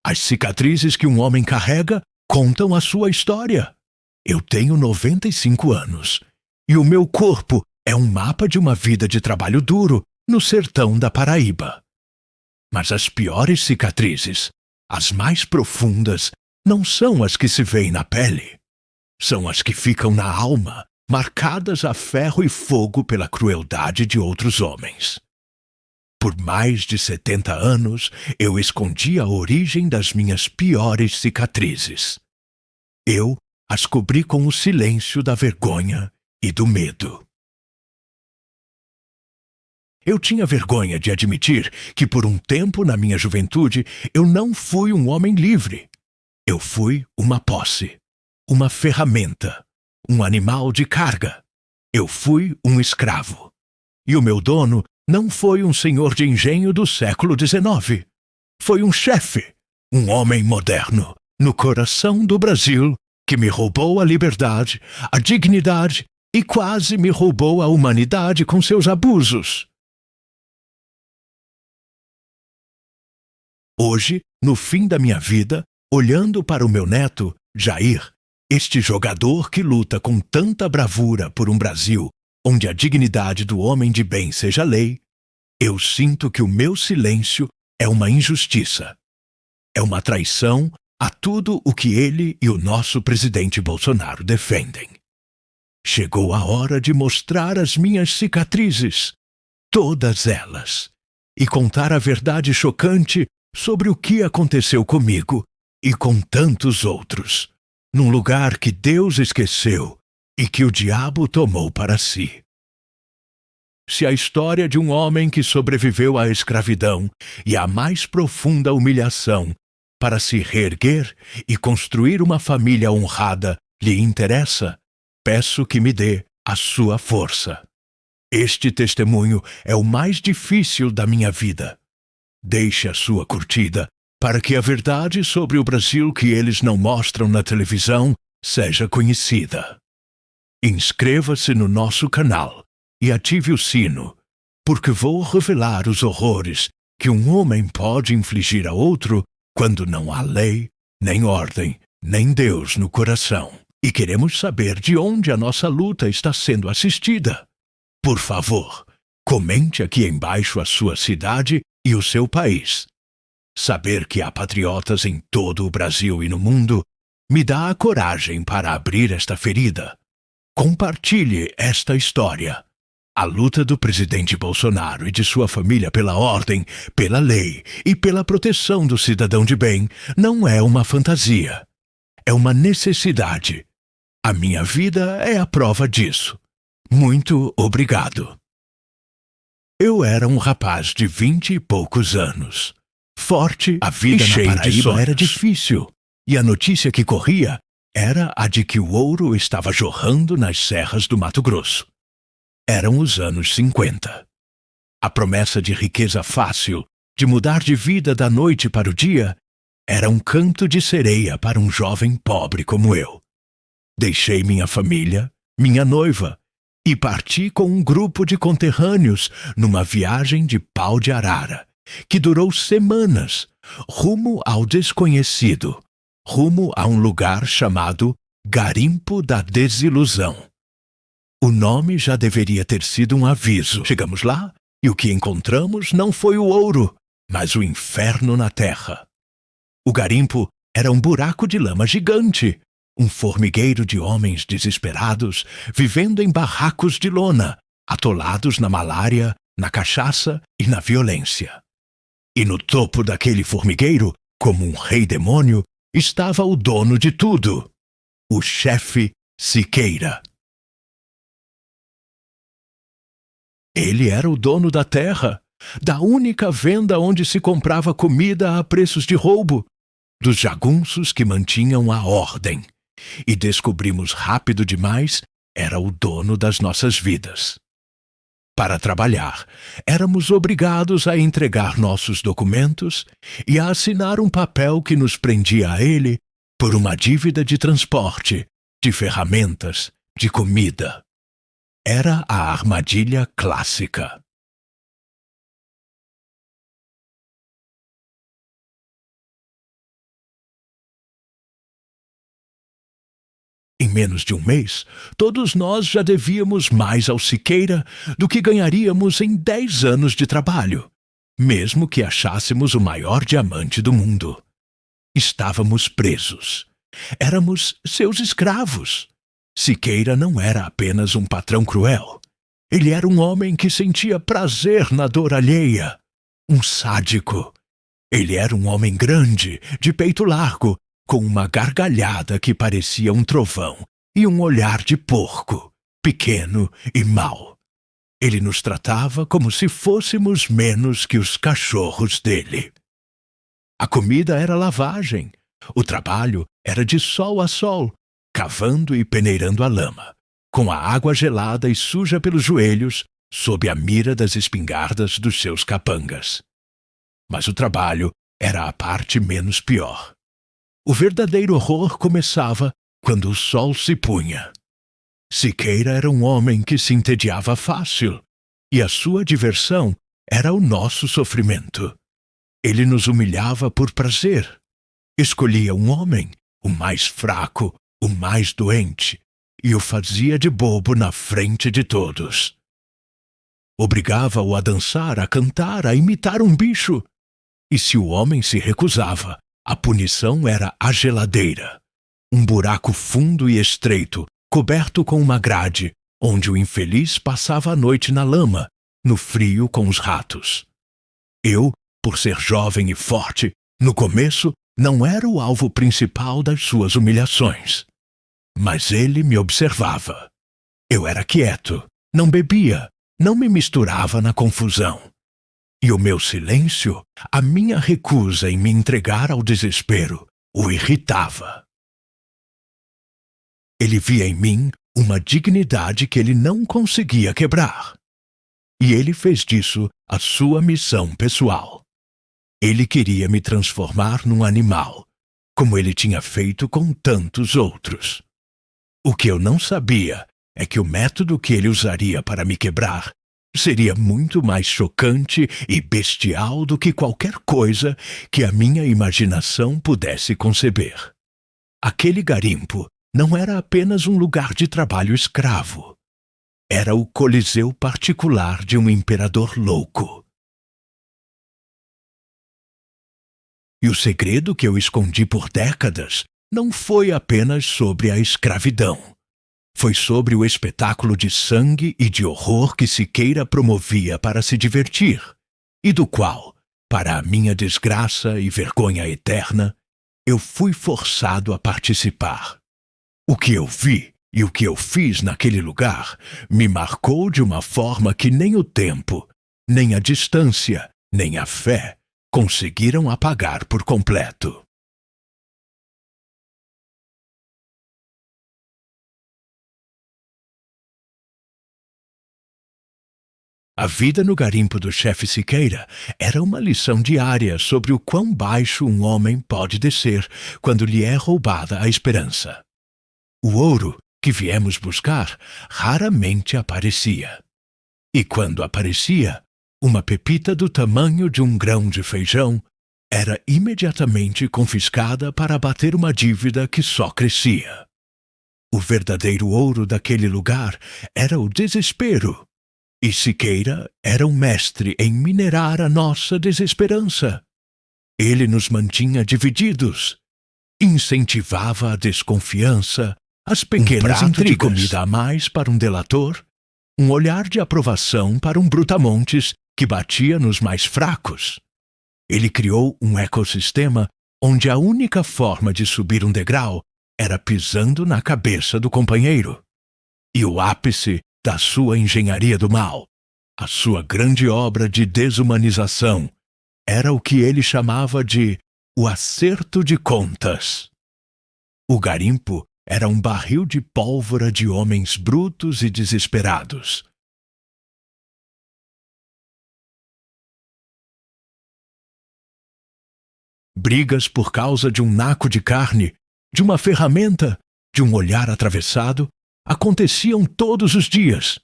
As cicatrizes que um homem carrega contam a sua história. Eu tenho 95 anos e o meu corpo é um mapa de uma vida de trabalho duro no sertão da Paraíba. Mas as piores cicatrizes, as mais profundas, não são as que se veem na pele. São as que ficam na alma, marcadas a ferro e fogo pela crueldade de outros homens. Por mais de 70 anos, eu escondi a origem das minhas piores cicatrizes. Eu as cobri com o silêncio da vergonha e do medo. Eu tinha vergonha de admitir que por um tempo na minha juventude eu não fui um homem livre. Eu fui uma posse, uma ferramenta, um animal de carga. Eu fui um escravo. E o meu dono não foi um senhor de engenho do século XIX. Foi um chefe, um homem moderno, no coração do Brasil, que me roubou a liberdade, a dignidade e quase me roubou a humanidade com seus abusos. Hoje, no fim da minha vida, olhando para o meu neto, Jair, este jogador que luta com tanta bravura por um Brasil onde a dignidade do homem de bem seja lei, eu sinto que o meu silêncio é uma injustiça. É uma traição a tudo o que ele e o nosso presidente Bolsonaro defendem. Chegou a hora de mostrar as minhas cicatrizes, todas elas, e contar a verdade chocante sobre o que aconteceu comigo e com tantos outros, num lugar que Deus esqueceu e que o diabo tomou para si. Se a história de um homem que sobreviveu à escravidão e à mais profunda humilhação para se reerguer e construir uma família honrada lhe interessa, peço que me dê a sua força. Este testemunho é o mais difícil da minha vida. Deixe a sua curtida para que a verdade sobre o Brasil que eles não mostram na televisão seja conhecida. Inscreva-se no nosso canal e ative o sino, porque vou revelar os horrores que um homem pode infligir a outro quando não há lei, nem ordem, nem Deus no coração. E queremos saber de onde a nossa luta está sendo assistida. Por favor, comente aqui embaixo a sua cidade e o seu país. Saber que há patriotas em todo o Brasil e no mundo me dá a coragem para abrir esta ferida. Compartilhe esta história. A luta do presidente Bolsonaro e de sua família pela ordem, pela lei e pela proteção do cidadão de bem não é uma fantasia. É uma necessidade. A minha vida é a prova disso. Muito obrigado. Eu era um rapaz de 20 e poucos anos. Forte, a vida na Paraíba era difícil. E a notícia que corria era a de que o ouro estava jorrando nas serras do Mato Grosso. Eram os anos 50. A promessa de riqueza fácil, de mudar de vida da noite para o dia, era um canto de sereia para um jovem pobre como eu. Deixei minha família, minha noiva, e parti com um grupo de conterrâneos numa viagem de pau de arara, que durou semanas, rumo ao desconhecido, rumo a um lugar chamado Garimpo da Desilusão. O nome já deveria ter sido um aviso. Chegamos lá e o que encontramos não foi o ouro, mas o inferno na terra. O garimpo era um buraco de lama gigante, um formigueiro de homens desesperados vivendo em barracos de lona, atolados na malária, na cachaça e na violência. E no topo daquele formigueiro, como um rei demônio, estava o dono de tudo, o chefe Siqueira. Ele era o dono da terra, da única venda onde se comprava comida a preços de roubo, dos jagunços que mantinham a ordem. E descobrimos rápido demais, era o dono das nossas vidas. Para trabalhar, éramos obrigados a entregar nossos documentos e a assinar um papel que nos prendia a ele por uma dívida de transporte, de ferramentas, de comida. Era a armadilha clássica. Em menos de um mês, todos nós já devíamos mais ao Siqueira do que ganharíamos em 10 anos de trabalho, mesmo que achássemos o maior diamante do mundo. Estávamos presos. Éramos seus escravos. Siqueira não era apenas um patrão cruel. Ele era um homem que sentia prazer na dor alheia. Um sádico. Ele era um homem grande, de peito largo, com uma gargalhada que parecia um trovão e um olhar de porco, pequeno e mau. Ele nos tratava como se fôssemos menos que os cachorros dele. A comida era lavagem. O trabalho era de sol a sol, cavando e peneirando a lama, com a água gelada e suja pelos joelhos, sob a mira das espingardas dos seus capangas. Mas o trabalho era a parte menos pior. O verdadeiro horror começava quando o sol se punha. Siqueira era um homem que se entediava fácil, e a sua diversão era o nosso sofrimento. Ele nos humilhava por prazer. Escolhia um homem, o mais fraco, o mais doente, e o fazia de bobo na frente de todos. Obrigava-o a dançar, a cantar, a imitar um bicho. E se o homem se recusava, a punição era a geladeira, um buraco fundo e estreito, coberto com uma grade, onde o infeliz passava a noite na lama, no frio com os ratos. Eu, por ser jovem e forte, no começo não era o alvo principal das suas humilhações. Mas ele me observava. Eu era quieto, não bebia, não me misturava na confusão. E o meu silêncio, a minha recusa em me entregar ao desespero, o irritava. Ele via em mim uma dignidade que ele não conseguia quebrar. E ele fez disso a sua missão pessoal. Ele queria me transformar num animal, como ele tinha feito com tantos outros. O que eu não sabia é que o método que ele usaria para me quebrar seria muito mais chocante e bestial do que qualquer coisa que a minha imaginação pudesse conceber. Aquele garimpo não era apenas um lugar de trabalho escravo. Era o coliseu particular de um imperador louco. E o segredo que eu escondi por décadas não foi apenas sobre a escravidão. Foi sobre o espetáculo de sangue e de horror que Siqueira promovia para se divertir, e do qual, para a minha desgraça e vergonha eterna, eu fui forçado a participar. O que eu vi e o que eu fiz naquele lugar me marcou de uma forma que nem o tempo, nem a distância, nem a fé conseguiram apagar por completo. A vida no garimpo do chefe Siqueira era uma lição diária sobre o quão baixo um homem pode descer quando lhe é roubada a esperança. O ouro que viemos buscar raramente aparecia. E quando aparecia, uma pepita do tamanho de um grão de feijão era imediatamente confiscada para abater uma dívida que só crescia. O verdadeiro ouro daquele lugar era o desespero. E Siqueira era um mestre em minerar a nossa desesperança. Ele nos mantinha divididos, incentivava a desconfiança, as pequenas intrigas, de comida a mais para um delator, um olhar de aprovação para um brutamontes que batia nos mais fracos. Ele criou um ecossistema onde a única forma de subir um degrau era pisando na cabeça do companheiro. E o ápice da sua engenharia do mal, a sua grande obra de desumanização, era o que ele chamava de o acerto de contas. O garimpo era um barril de pólvora de homens brutos e desesperados. Brigas por causa de um naco de carne, de uma ferramenta, de um olhar atravessado, aconteciam todos os dias.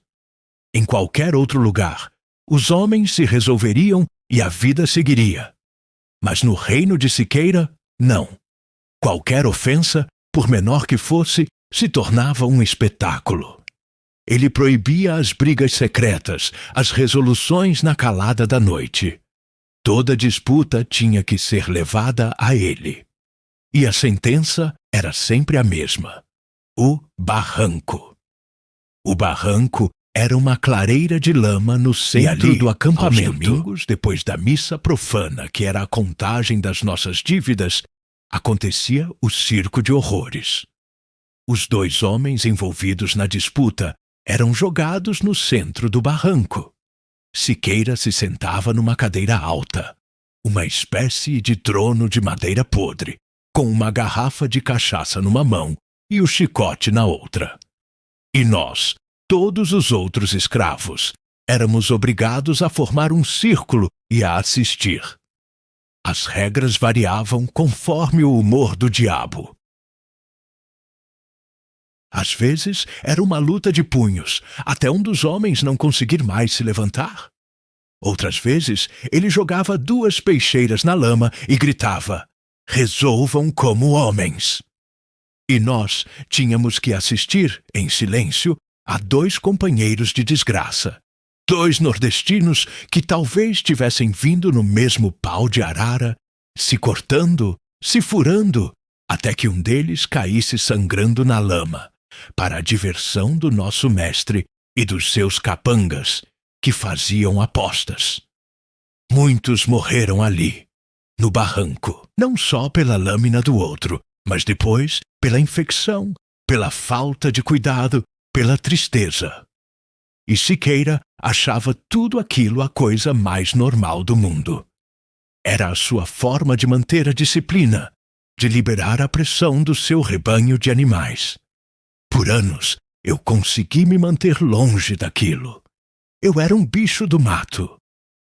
Em qualquer outro lugar, os homens se resolveriam e a vida seguiria. Mas no reino de Siqueira, não. Qualquer ofensa, por menor que fosse, se tornava um espetáculo. Ele proibia as brigas secretas, as resoluções na calada da noite. Toda disputa tinha que ser levada a ele. E a sentença era sempre a mesma: o barranco. O barranco era uma clareira de lama no centro do acampamento. Aos domingos, depois da missa profana, que era a contagem das nossas dívidas, acontecia o circo de horrores. Os 2 homens envolvidos na disputa eram jogados no centro do barranco. Siqueira se sentava numa cadeira alta, uma espécie de trono de madeira podre, com uma garrafa de cachaça numa mão e o chicote na outra. E nós, todos os outros escravos, éramos obrigados a formar um círculo e a assistir. As regras variavam conforme o humor do diabo. Às vezes, era uma luta de punhos, até um dos homens não conseguir mais se levantar. Outras vezes, ele jogava 2 peixeiras na lama e gritava: "Resolvam como homens!" E nós tínhamos que assistir, em silêncio, a 2 companheiros de desgraça. 2 nordestinos que talvez tivessem vindo no mesmo pau de arara, se cortando, se furando, até que um deles caísse sangrando na lama, para a diversão do nosso mestre e dos seus capangas, que faziam apostas. Muitos morreram ali, no barranco, não só pela lâmina do outro, mas depois pela infecção, pela falta de cuidado, pela tristeza. E Siqueira achava tudo aquilo a coisa mais normal do mundo. Era a sua forma de manter a disciplina, de liberar a pressão do seu rebanho de animais. Por anos, eu consegui me manter longe daquilo. Eu era um bicho do mato.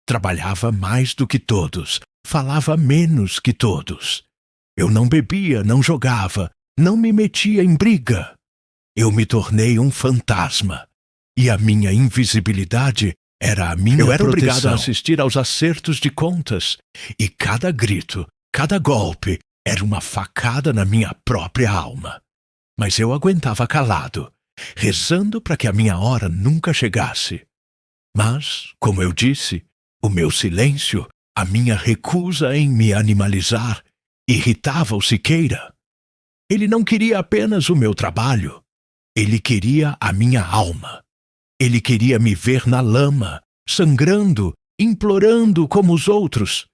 Trabalhava mais do que todos, falava menos que todos. Eu não bebia, não jogava, não me metia em briga. Eu me tornei um fantasma, e a minha invisibilidade era a minha proteção. Eu era obrigado a assistir aos acertos de contas, e cada grito, cada golpe era uma facada na minha própria alma. Mas eu aguentava calado, rezando para que a minha hora nunca chegasse. Mas, como eu disse, o meu silêncio, a minha recusa em me animalizar, irritava o Siqueira. Ele não queria apenas o meu trabalho. Ele queria a minha alma. Ele queria me ver na lama, sangrando, implorando como os outros.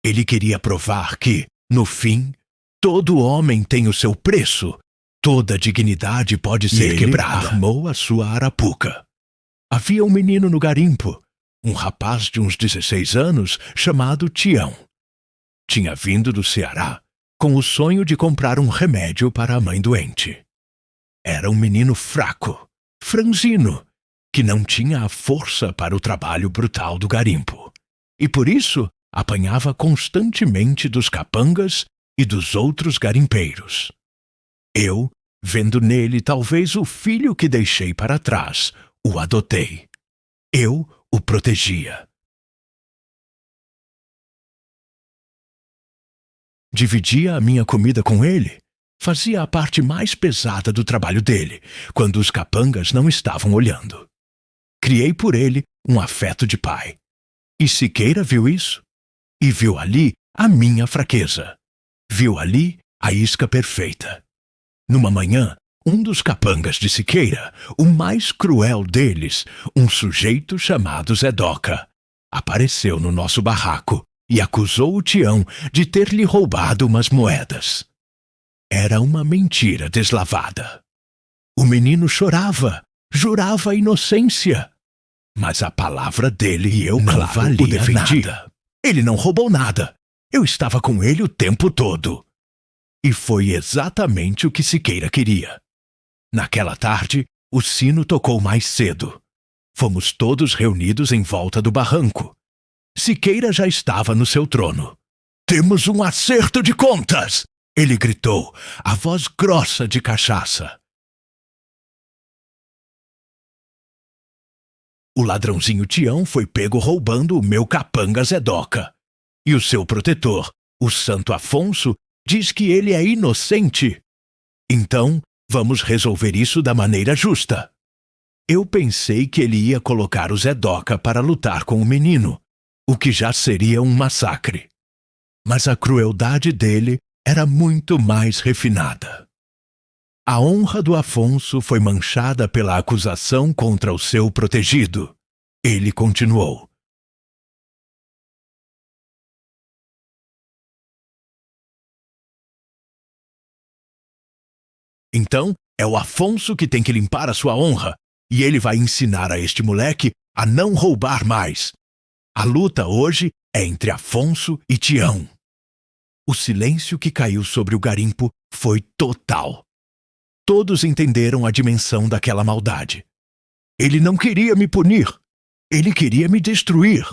Ele queria provar que, no fim, todo homem tem o seu preço. Toda dignidade pode ser quebrada. Armou a sua arapuca. Havia um menino no garimpo, um rapaz de uns 16 anos chamado Tião. Tinha vindo do Ceará com o sonho de comprar um remédio para a mãe doente. Era um menino fraco, franzino, que não tinha a força para o trabalho brutal do garimpo, e por isso apanhava constantemente dos capangas e dos outros garimpeiros. Eu, vendo nele talvez o filho que deixei para trás, o adotei. Eu o protegia. Dividia a minha comida com ele. Fazia a parte mais pesada do trabalho dele, quando os capangas não estavam olhando. Criei por ele um afeto de pai. E Siqueira viu isso. E viu ali a minha fraqueza. Viu ali a isca perfeita. Numa manhã, um dos capangas de Siqueira, o mais cruel deles, um sujeito chamado Zedoca, apareceu no nosso barraco e acusou o Tião de ter lhe roubado umas moedas. Era uma mentira deslavada. O menino chorava, jurava a inocência. Mas a palavra dele e eu, claro, valia o defendia. Nada. Ele não roubou nada. Eu estava com ele o tempo todo. E foi exatamente o que Siqueira queria. Naquela tarde, o sino tocou mais cedo. Fomos todos reunidos em volta do barranco. Siqueira já estava no seu trono. "Temos um acerto de contas!" ele gritou, a voz grossa de cachaça. O ladrãozinho Tião foi pego roubando o meu capanga Zedoca. E o seu protetor, o Santo Afonso, diz que ele é inocente. Então, Vamos resolver isso da maneira justa. Eu pensei que ele ia colocar o Zedoca para lutar com o menino, o que já seria um massacre. Mas a crueldade dele era muito mais refinada. A honra do Afonso foi manchada pela acusação contra o seu protegido. Ele continuou. Então, é o Afonso que tem que limpar a sua honra, e ele vai ensinar a este moleque a não roubar mais. A luta hoje é entre Afonso e Tião. O silêncio que caiu sobre o garimpo foi total. Todos entenderam a dimensão daquela maldade. Ele não queria me punir. Ele queria me destruir.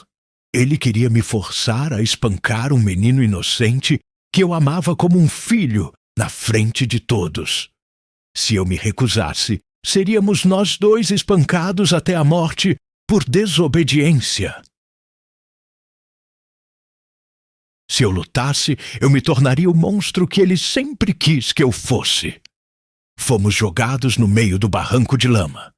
Ele queria me forçar a espancar um menino inocente que eu amava como um filho na frente de todos. Se eu me recusasse, seríamos nós dois espancados até a morte por desobediência. Se eu lutasse, eu me tornaria o monstro que ele sempre quis que eu fosse. Fomos jogados no meio do barranco de lama.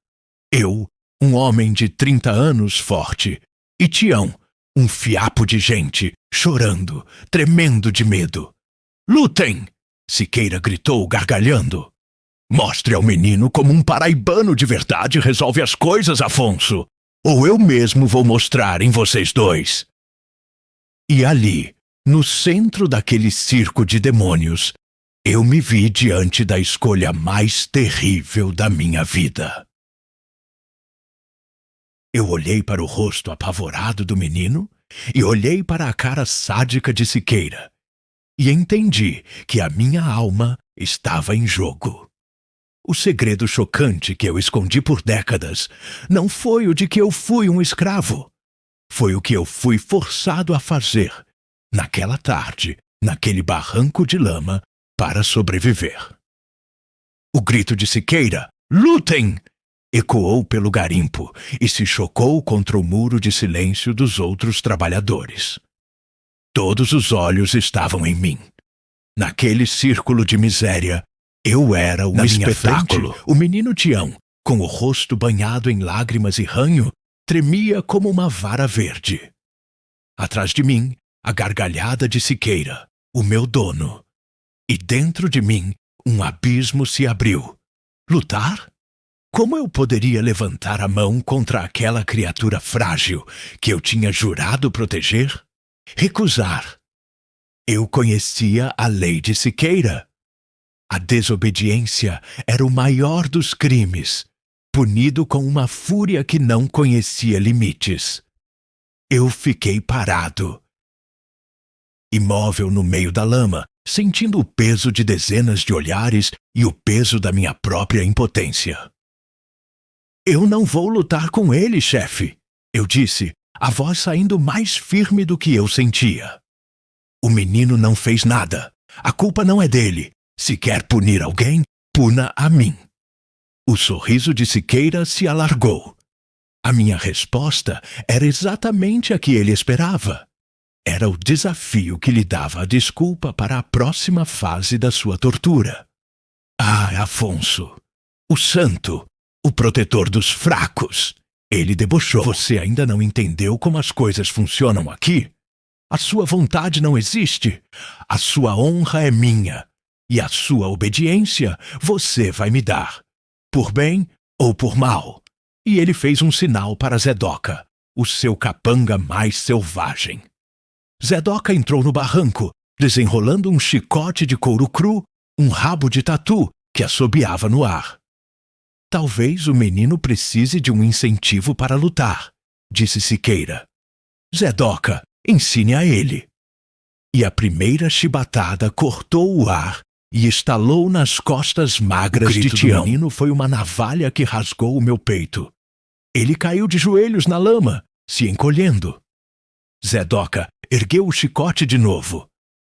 Eu, um homem de 30 anos forte, e Tião, um fiapo de gente, chorando, tremendo de medo. Lutem! Siqueira gritou, gargalhando. Mostre ao menino como um paraibano de verdade resolve as coisas, Afonso, ou eu mesmo vou mostrar em vocês dois. E ali, no centro daquele circo de demônios, eu me vi diante da escolha mais terrível da minha vida. Eu olhei para o rosto apavorado do menino e olhei para a cara sádica de Siqueira e entendi que a minha alma estava em jogo. O segredo chocante que eu escondi por décadas não foi o de que eu fui um escravo. Foi o que eu fui forçado a fazer, naquela tarde, naquele barranco de lama, para sobreviver. O grito de Siqueira, lutem! Ecoou pelo garimpo e se chocou contra o muro de silêncio dos outros trabalhadores. Todos os olhos estavam em mim. Naquele círculo de miséria, eu era um espetáculo. O menino Tião, com o rosto banhado em lágrimas e ranho, tremia como uma vara verde. Atrás de mim, a gargalhada de Siqueira, o meu dono. E dentro de mim, um abismo se abriu. Lutar? Como eu poderia levantar a mão contra aquela criatura frágil que eu tinha jurado proteger? Recusar. Eu conhecia a lei de Siqueira. A desobediência era o maior dos crimes, punido com uma fúria que não conhecia limites. Eu fiquei parado, imóvel no meio da lama, sentindo o peso de dezenas de olhares e o peso da minha própria impotência. Eu não vou lutar com ele, chefe, eu disse, a voz saindo mais firme do que eu sentia. O menino não fez nada. A culpa não é dele. Se quer punir alguém, puna a mim. O sorriso de Siqueira se alargou. A minha resposta era exatamente a que ele esperava. Era o desafio que lhe dava a desculpa para a próxima fase da sua tortura. Ah, Afonso, o santo, o protetor dos fracos. Ele debochou. Você ainda não entendeu como as coisas funcionam aqui? A sua vontade não existe. A sua honra é minha. E a sua obediência você vai me dar. Por bem ou por mal. E ele fez um sinal para Zedoca, o seu capanga mais selvagem. Zedoca entrou no barranco, desenrolando um chicote de couro cru, um rabo de tatu que assobiava no ar. Talvez o menino precise de um incentivo para lutar, disse Siqueira. Zedoca, ensine a ele. E a primeira chibatada cortou o ar e estalou nas costas magras de Tião. O menino foi uma navalha que rasgou o meu peito. Ele caiu de joelhos na lama, se encolhendo. Zedoca ergueu o chicote de novo.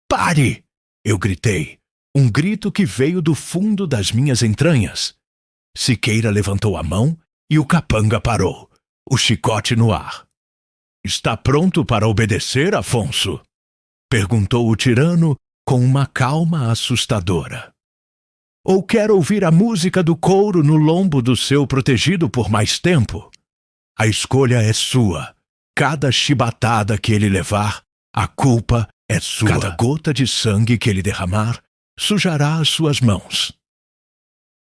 Pare! Eu gritei, um grito que veio do fundo das minhas entranhas. Siqueira levantou a mão e o capanga parou, o chicote no ar. Está pronto para obedecer, Afonso? Perguntou o tirano com uma calma assustadora. Ou quer ouvir a música do couro no lombo do seu protegido por mais tempo? A escolha é sua. Cada chibatada que ele levar, a culpa é sua. Cada gota de sangue que ele derramar, sujará as suas mãos.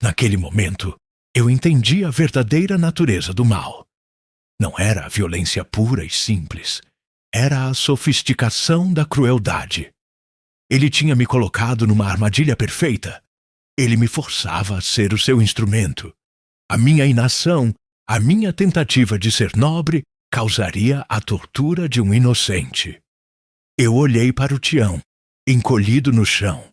Naquele momento, eu entendi a verdadeira natureza do mal. Não era a violência pura e simples. Era a sofisticação da crueldade. Ele tinha me colocado numa armadilha perfeita. Ele me forçava a ser o seu instrumento. A minha inação, a minha tentativa de ser nobre, causaria a tortura de um inocente. Eu olhei para o Tião, encolhido no chão,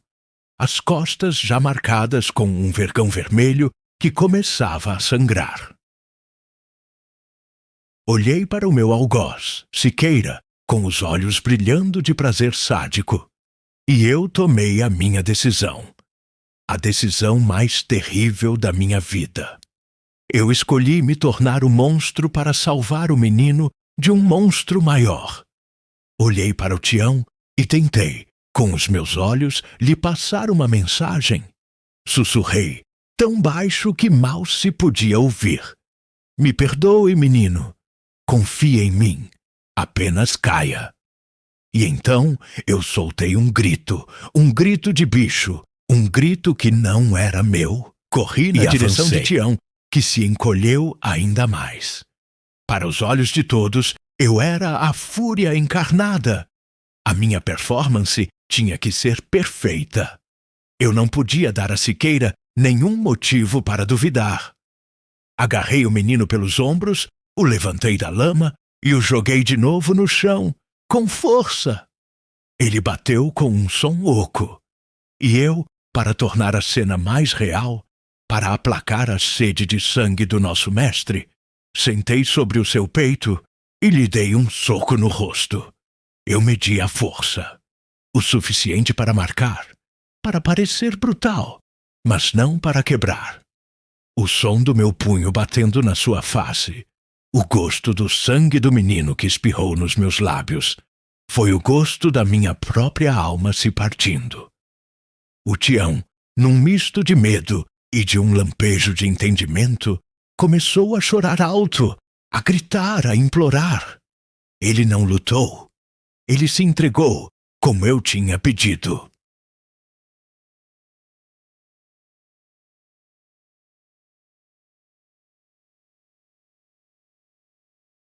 as costas já marcadas com um vergão vermelho que começava a sangrar. Olhei para o meu algoz, Siqueira, com os olhos brilhando de prazer sádico, e eu tomei a minha decisão. A decisão mais terrível da minha vida. Eu escolhi me tornar o monstro para salvar o menino de um monstro maior. Olhei para o Tião e tentei, com os meus olhos, lhe passar uma mensagem. Sussurrei, tão baixo que mal se podia ouvir. Me perdoe, menino. Confie em mim. Apenas caia. E então eu soltei um grito de bicho, um grito que não era meu. Corri na direção de Tião, que se encolheu ainda mais. Para os olhos de todos, eu era a fúria encarnada. A minha performance tinha que ser perfeita. Eu não podia dar a Siqueira nenhum motivo para duvidar. Agarrei o menino pelos ombros, o levantei da lama e o joguei de novo no chão, com força. Ele bateu com um som oco. E eu, para tornar a cena mais real, para aplacar a sede de sangue do nosso mestre, sentei sobre o seu peito e lhe dei um soco no rosto. Eu medi a força, o suficiente para marcar, para parecer brutal, mas não para quebrar. O som do meu punho batendo na sua face, o gosto do sangue do menino que espirrou nos meus lábios, foi o gosto da minha própria alma se partindo. O Tião, num misto de medo e de um lampejo de entendimento, começou a chorar alto, a gritar, a implorar. Ele não lutou. Ele se entregou, como eu tinha pedido.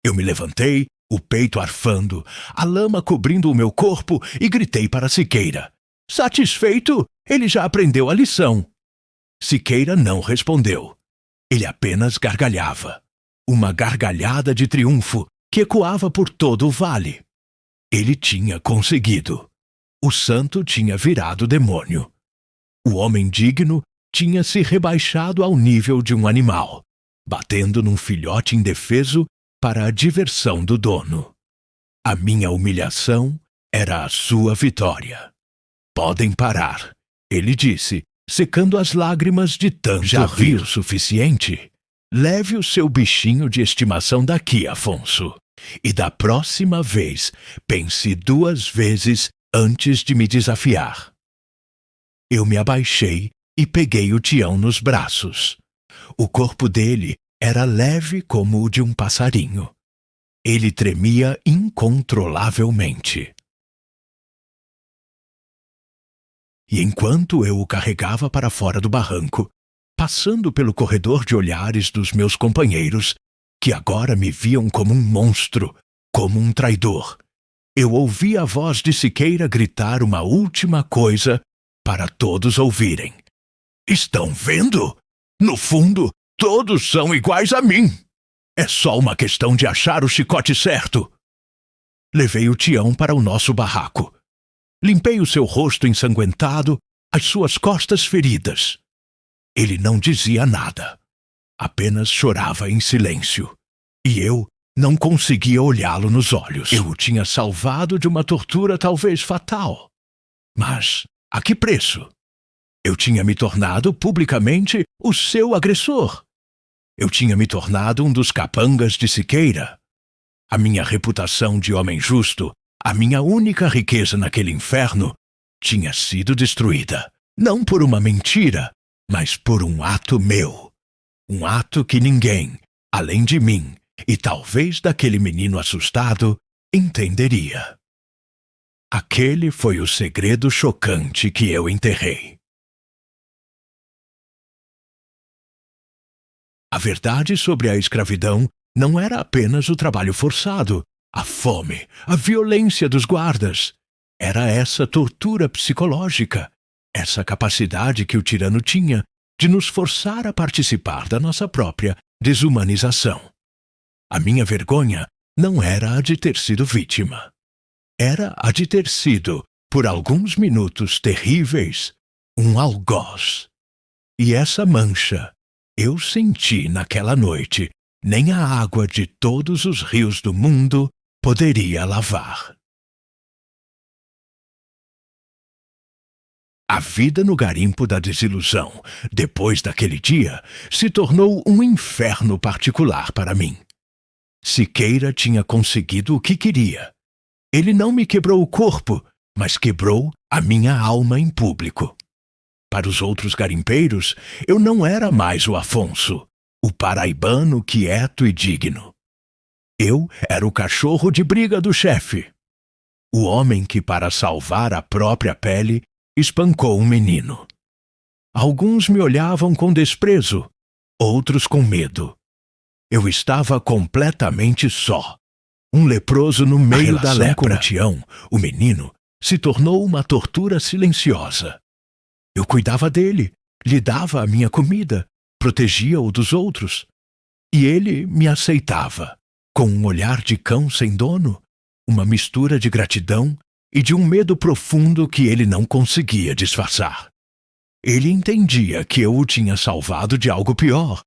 Eu me levantei, o peito arfando, a lama cobrindo o meu corpo, e gritei para Siqueira. Satisfeito, ele já aprendeu a lição. Siqueira não respondeu. Ele apenas gargalhava. Uma gargalhada de triunfo que ecoava por todo o vale. Ele tinha conseguido. O santo tinha virado demônio. O homem digno tinha se rebaixado ao nível de um animal, batendo num filhote indefeso para a diversão do dono. A minha humilhação era a sua vitória. Podem parar, ele disse, secando as lágrimas de tanto já rir o suficiente. Leve o seu bichinho de estimação daqui, Afonso. E da próxima vez, pense 2 vezes antes de me desafiar. Eu me abaixei e peguei o Tião nos braços. O corpo dele era leve como o de um passarinho. Ele tremia incontrolavelmente. E enquanto eu o carregava para fora do barranco, passando pelo corredor de olhares dos meus companheiros, que agora me viam como um monstro, como um traidor, eu ouvi a voz de Siqueira gritar uma última coisa para todos ouvirem. Estão vendo? No fundo, todos são iguais a mim. É só uma questão de achar o chicote certo. Levei o Tião para o nosso barraco. Limpei o seu rosto ensanguentado, as suas costas feridas. Ele não dizia nada. Apenas chorava em silêncio. E eu não conseguia olhá-lo nos olhos. Eu o tinha salvado de uma tortura talvez fatal. Mas a que preço? Eu tinha me tornado publicamente o seu agressor. Eu tinha me tornado um dos capangas de Siqueira. A minha reputação de homem justo, a minha única riqueza naquele inferno, tinha sido destruída. Não por uma mentira, mas por um ato meu. Um ato que ninguém, além de mim e talvez daquele menino assustado, entenderia. Aquele foi o segredo chocante que eu enterrei. A verdade sobre a escravidão não era apenas o trabalho forçado, a fome, a violência dos guardas. Era essa tortura psicológica, essa capacidade que o tirano tinha de nos forçar a participar da nossa própria desumanização. A minha vergonha não era a de ter sido vítima. Era a de ter sido, por alguns minutos terríveis, um algoz. E essa mancha eu senti naquela noite, nem a água de todos os rios do mundo poderia lavar. A vida no garimpo da desilusão, depois daquele dia, se tornou um inferno particular para mim. Siqueira tinha conseguido o que queria. Ele não me quebrou o corpo, mas quebrou a minha alma em público. Para os outros garimpeiros, eu não era mais o Afonso, o paraibano quieto e digno. Eu era o cachorro de briga do chefe. O homem que, para salvar a própria pele, espancou um menino. Alguns me olhavam com desprezo, outros com medo. Eu estava completamente só. Um leproso no meio da lepra. Com o Tião, o menino, se tornou uma tortura silenciosa. Eu cuidava dele, lhe dava a minha comida, protegia-o dos outros. E ele me aceitava, com um olhar de cão sem dono, uma mistura de gratidão e de um medo profundo que ele não conseguia disfarçar. Ele entendia que eu o tinha salvado de algo pior,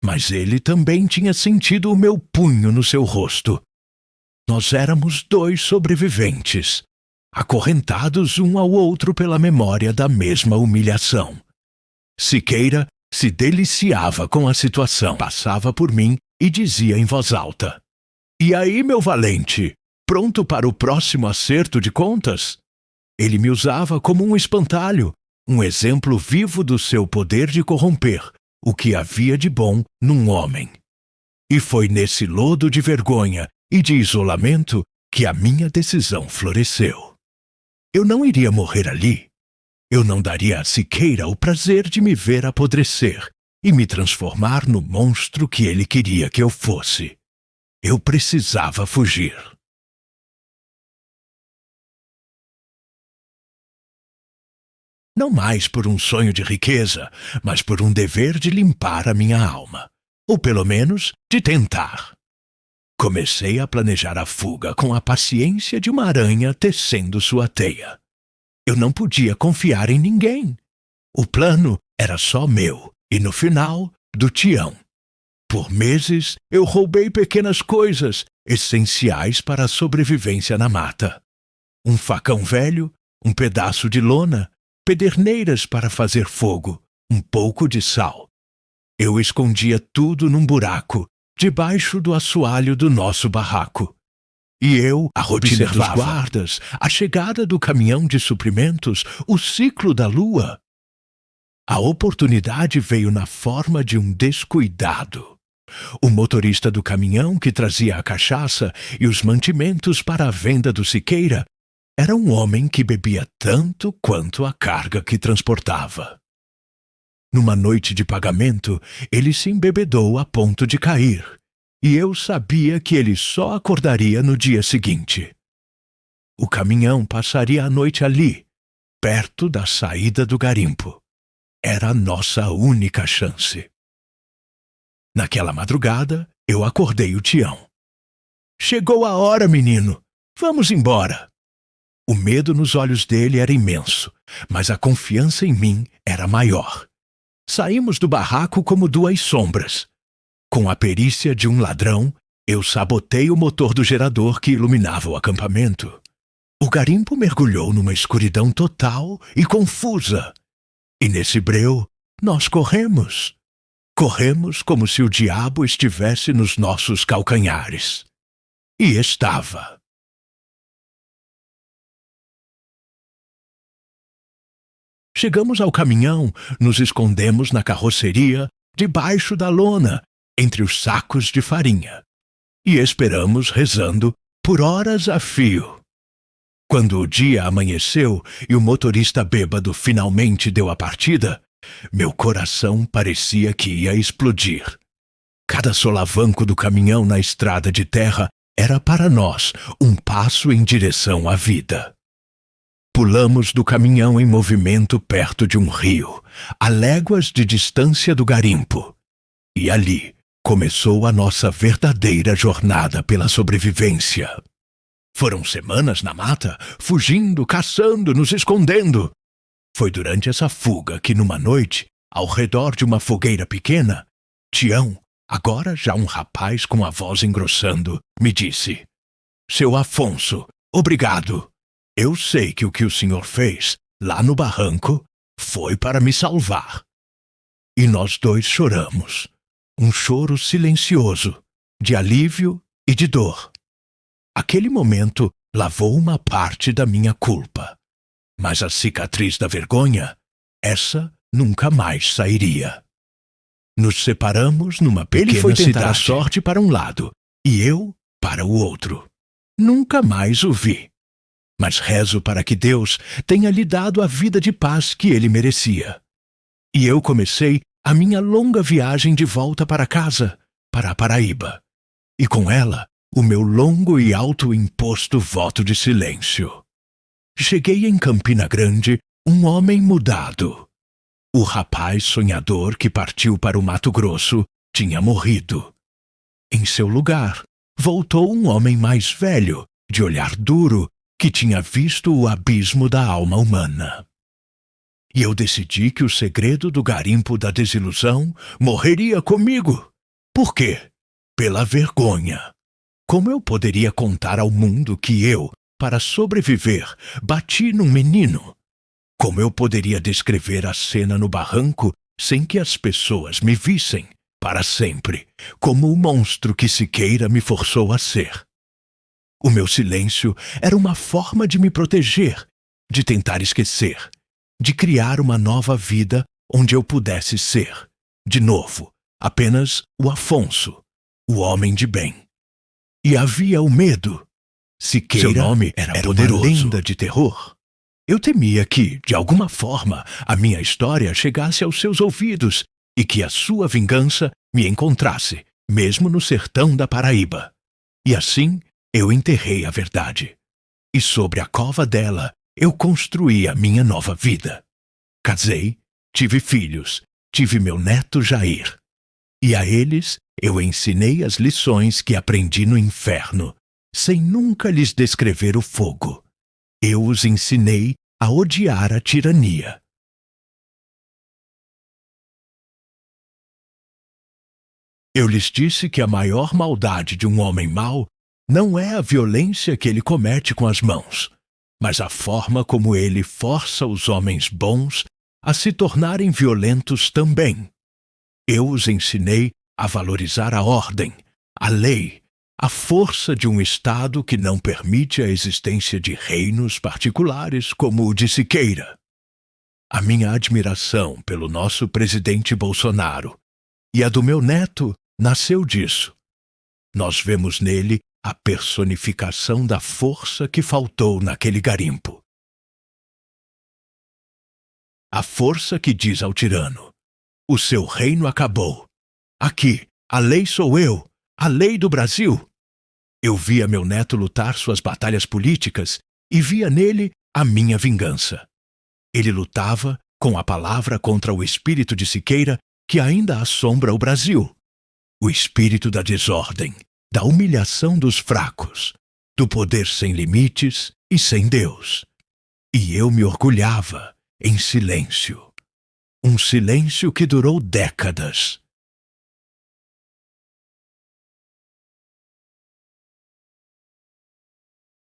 mas ele também tinha sentido o meu punho no seu rosto. Nós éramos dois sobreviventes, acorrentados um ao outro pela memória da mesma humilhação. Siqueira se deliciava com a situação, passava por mim e dizia em voz alta: "E aí, meu valente, pronto para o próximo acerto de contas?" Ele me usava como um espantalho, um exemplo vivo do seu poder de corromper o que havia de bom num homem. E foi nesse lodo de vergonha e de isolamento que a minha decisão floresceu. Eu não iria morrer ali. Eu não daria a Siqueira o prazer de me ver apodrecer e me transformar no monstro que ele queria que eu fosse. Eu precisava fugir. Não mais por um sonho de riqueza, mas por um dever de limpar a minha alma. Ou pelo menos, de tentar. Comecei a planejar a fuga com a paciência de uma aranha tecendo sua teia. Eu não podia confiar em ninguém. O plano era só meu e, no final, do Tião. Por meses, eu roubei pequenas coisas essenciais para a sobrevivência na mata. Um facão velho, um pedaço de lona, pederneiras para fazer fogo, um pouco de sal. Eu escondia tudo num buraco, debaixo do assoalho do nosso barraco. E eu, a rotina dos guardas, a chegada do caminhão de suprimentos, o ciclo da lua. A oportunidade veio na forma de um descuidado. O motorista do caminhão que trazia a cachaça e os mantimentos para a venda do Siqueira era um homem que bebia tanto quanto a carga que transportava. Numa noite de pagamento, ele se embebedou a ponto de cair, e eu sabia que ele só acordaria no dia seguinte. O caminhão passaria a noite ali, perto da saída do garimpo. Era a nossa única chance. Naquela madrugada, eu acordei o Tião. "Chegou a hora, menino. Vamos embora." O medo nos olhos dele era imenso, mas a confiança em mim era maior. Saímos do barraco como duas sombras. Com a perícia de um ladrão, eu sabotei o motor do gerador que iluminava o acampamento. O garimpo mergulhou numa escuridão total e confusa. E nesse breu, nós corremos. Corremos como se o diabo estivesse nos nossos calcanhares. E estava. Chegamos ao caminhão, nos escondemos na carroceria, debaixo da lona, entre os sacos de farinha. E esperamos rezando por horas a fio. Quando o dia amanheceu e o motorista bêbado finalmente deu a partida, meu coração parecia que ia explodir. Cada solavanco do caminhão na estrada de terra era para nós um passo em direção à vida. Pulamos do caminhão em movimento perto de um rio, a léguas de distância do garimpo. E ali começou a nossa verdadeira jornada pela sobrevivência. Foram semanas na mata, fugindo, caçando, nos escondendo. Foi durante essa fuga que, numa noite, ao redor de uma fogueira pequena, Tião, agora já um rapaz com a voz engrossando, me disse: "Seu Afonso, obrigado. Eu sei que o senhor fez, lá no barranco, foi para me salvar." E nós dois choramos. Um choro silencioso, de alívio e de dor. Aquele momento lavou uma parte da minha culpa. Mas a cicatriz da vergonha, essa nunca mais sairia. Nos separamos numa pequena Ele foi tentar cidade. a sorte para um lado e eu para o outro. Nunca mais o vi. Mas rezo para que Deus tenha lhe dado a vida de paz que ele merecia. E eu comecei a minha longa viagem de volta para casa, para a Paraíba. E com ela, o meu longo e autoimposto voto de silêncio. Cheguei em Campina Grande um homem mudado. O rapaz sonhador que partiu para o Mato Grosso tinha morrido. Em seu lugar, voltou um homem mais velho, de olhar duro, que tinha visto o abismo da alma humana. E eu decidi que o segredo do garimpo da desilusão morreria comigo. Por quê? Pela vergonha. Como eu poderia contar ao mundo que eu, para sobreviver, bati num menino? Como eu poderia descrever a cena no barranco sem que as pessoas me vissem, para sempre, como o monstro que Siqueira me forçou a ser? O meu silêncio era uma forma de me proteger, de tentar esquecer, de criar uma nova vida onde eu pudesse ser, de novo, apenas o Afonso, o homem de bem. E havia o medo. Siqueira, seu nome era poderoso. Uma lenda de terror. Eu temia que, de alguma forma, a minha história chegasse aos seus ouvidos e que a sua vingança me encontrasse, mesmo no sertão da Paraíba. E assim, eu enterrei a verdade. E sobre a cova dela, eu construí a minha nova vida. Casei, tive filhos, tive meu neto Jair. E a eles eu ensinei as lições que aprendi no inferno, sem nunca lhes descrever o fogo. Eu os ensinei a odiar a tirania. Eu lhes disse que a maior maldade de um homem mau não é a violência que ele comete com as mãos, mas a forma como ele força os homens bons a se tornarem violentos também. Eu os ensinei a valorizar a ordem, a lei, a força de um Estado que não permite a existência de reinos particulares como o de Siqueira. A minha admiração pelo nosso presidente Bolsonaro e a do meu neto nasceu disso. Nós vemos nele a personificação da força que faltou naquele garimpo. A força que diz ao tirano: "O seu reino acabou. Aqui, a lei sou eu, a lei do Brasil." Eu via meu neto lutar suas batalhas políticas e via nele a minha vingança. Ele lutava com a palavra contra o espírito de Siqueira que ainda assombra o Brasil. O espírito da desordem, da humilhação dos fracos, do poder sem limites e sem Deus. E eu me orgulhava, em silêncio. Um silêncio que durou décadas.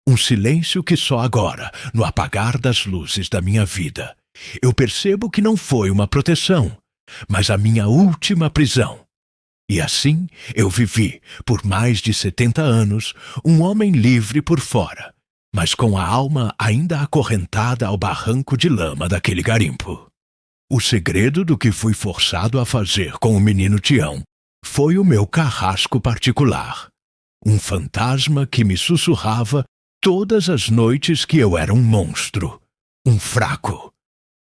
Um silêncio que só agora, no apagar das luzes da minha vida, eu percebo que não foi uma proteção, mas a minha última prisão. E assim eu vivi, por mais de 70 anos, um homem livre por fora, mas com a alma ainda acorrentada ao barranco de lama daquele garimpo. O segredo do que fui forçado a fazer com o menino Tião foi o meu carrasco particular, um fantasma que me sussurrava todas as noites que eu era um monstro, um fraco,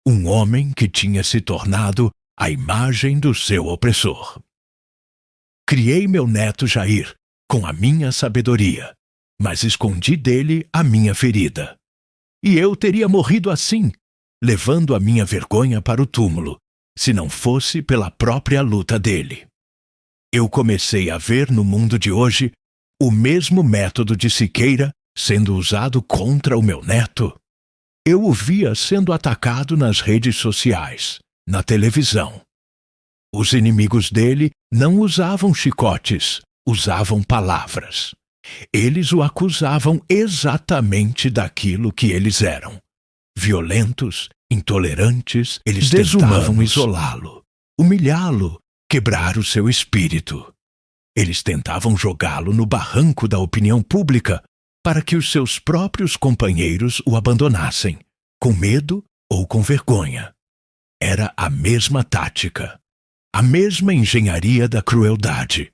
um homem que tinha se tornado a imagem do seu opressor. Criei meu neto Jair com a minha sabedoria, mas escondi dele a minha ferida. E eu teria morrido assim, levando a minha vergonha para o túmulo, se não fosse pela própria luta dele. Eu comecei a ver no mundo de hoje o mesmo método de Siqueira sendo usado contra o meu neto. Eu o via sendo atacado nas redes sociais, na televisão. Os inimigos dele não usavam chicotes, usavam palavras. Eles o acusavam exatamente daquilo que eles eram. Violentos, intolerantes, eles tentavam isolá-lo, humilhá-lo, quebrar o seu espírito. Eles tentavam jogá-lo no barranco da opinião pública para que os seus próprios companheiros o abandonassem, com medo ou com vergonha. Era a mesma tática, a mesma engenharia da crueldade,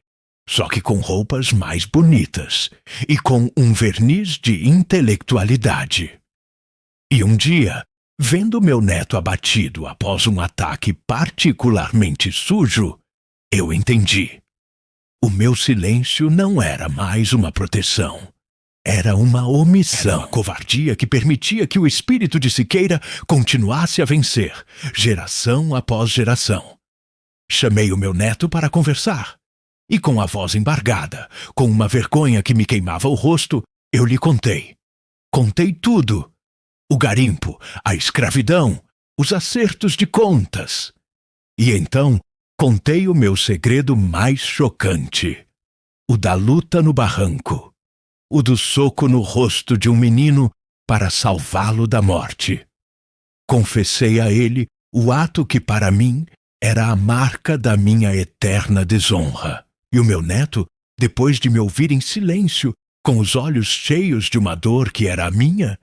só que com roupas mais bonitas e com um verniz de intelectualidade. E um dia, vendo meu neto abatido após um ataque particularmente sujo, eu entendi. O meu silêncio não era mais uma proteção. Era uma omissão. Era uma covardia que permitia que o espírito de Siqueira continuasse a vencer, geração após geração. Chamei o meu neto para conversar. E com a voz embargada, com uma vergonha que me queimava o rosto, eu lhe contei. Contei tudo. O garimpo, a escravidão, os acertos de contas. E então, contei o meu segredo mais chocante. O da luta no barranco. O do soco no rosto de um menino para salvá-lo da morte. Confessei a ele o ato que para mim era a marca da minha eterna desonra. E o meu neto, depois de me ouvir em silêncio, com os olhos cheios de uma dor que era a minha,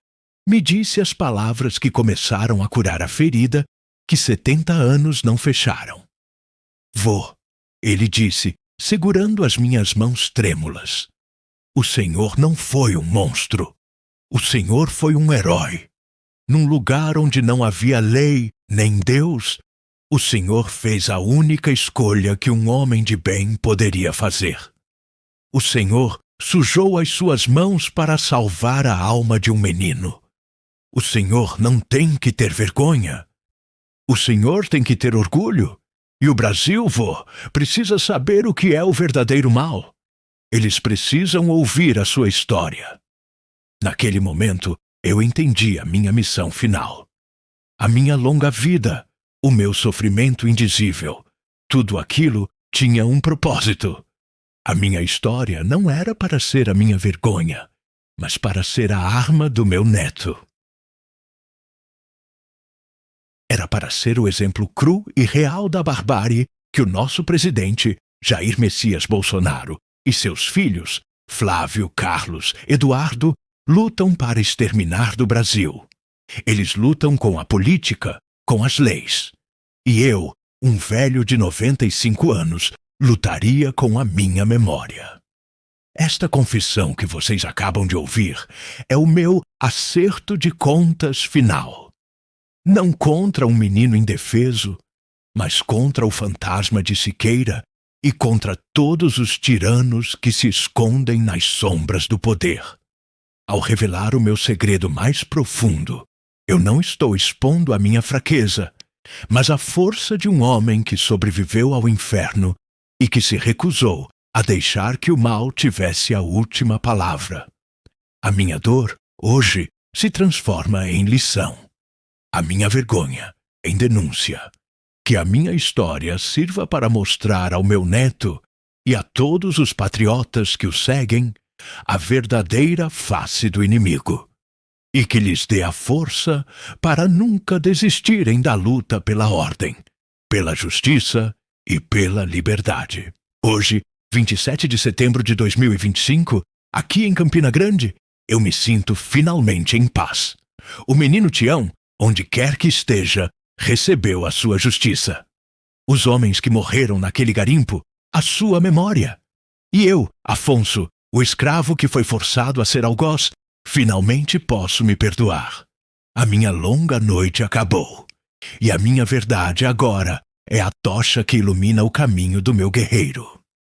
me disse as palavras que começaram a curar a ferida que 70 anos não fecharam. Vô, ele disse, segurando as minhas mãos trêmulas. O Senhor não foi um monstro. O Senhor foi um herói. Num lugar onde não havia lei nem Deus, o Senhor fez a única escolha que um homem de bem poderia fazer. O Senhor sujou as suas mãos para salvar a alma de um menino. O Senhor não tem que ter vergonha. O Senhor tem que ter orgulho. E o Brasil, vô, precisa saber o que é o verdadeiro mal. Eles precisam ouvir a sua história. Naquele momento, eu entendi a minha missão final. A minha longa vida, o meu sofrimento indizível, tudo aquilo tinha um propósito. A minha história não era para ser a minha vergonha, mas para ser a arma do meu neto. Era para ser o exemplo cru e real da barbárie que o nosso presidente, Jair Messias Bolsonaro, e seus filhos, Flávio, Carlos, Eduardo, lutam para exterminar do Brasil. Eles lutam com a política, com as leis. E eu, um velho de 95 anos, lutaria com a minha memória. Esta confissão que vocês acabam de ouvir é o meu acerto de contas final. Não contra um menino indefeso, mas contra o fantasma de Siqueira e contra todos os tiranos que se escondem nas sombras do poder. Ao revelar o meu segredo mais profundo, eu não estou expondo a minha fraqueza, mas a força de um homem que sobreviveu ao inferno e que se recusou a deixar que o mal tivesse a última palavra. A minha dor, hoje, se transforma em lição. A minha vergonha, em denúncia. Que a minha história sirva para mostrar ao meu neto e a todos os patriotas que o seguem a verdadeira face do inimigo. E que lhes dê a força para nunca desistirem da luta pela ordem, pela justiça e pela liberdade. Hoje, 27 de setembro de 2025, aqui em Campina Grande, eu me sinto finalmente em paz. O menino Tião, onde quer que esteja, recebeu a sua justiça. Os homens que morreram naquele garimpo, a sua memória. E eu, Afonso, o escravo que foi forçado a ser algoz, finalmente posso me perdoar. A minha longa noite acabou. E a minha verdade agora é a tocha que ilumina o caminho do meu guerreiro.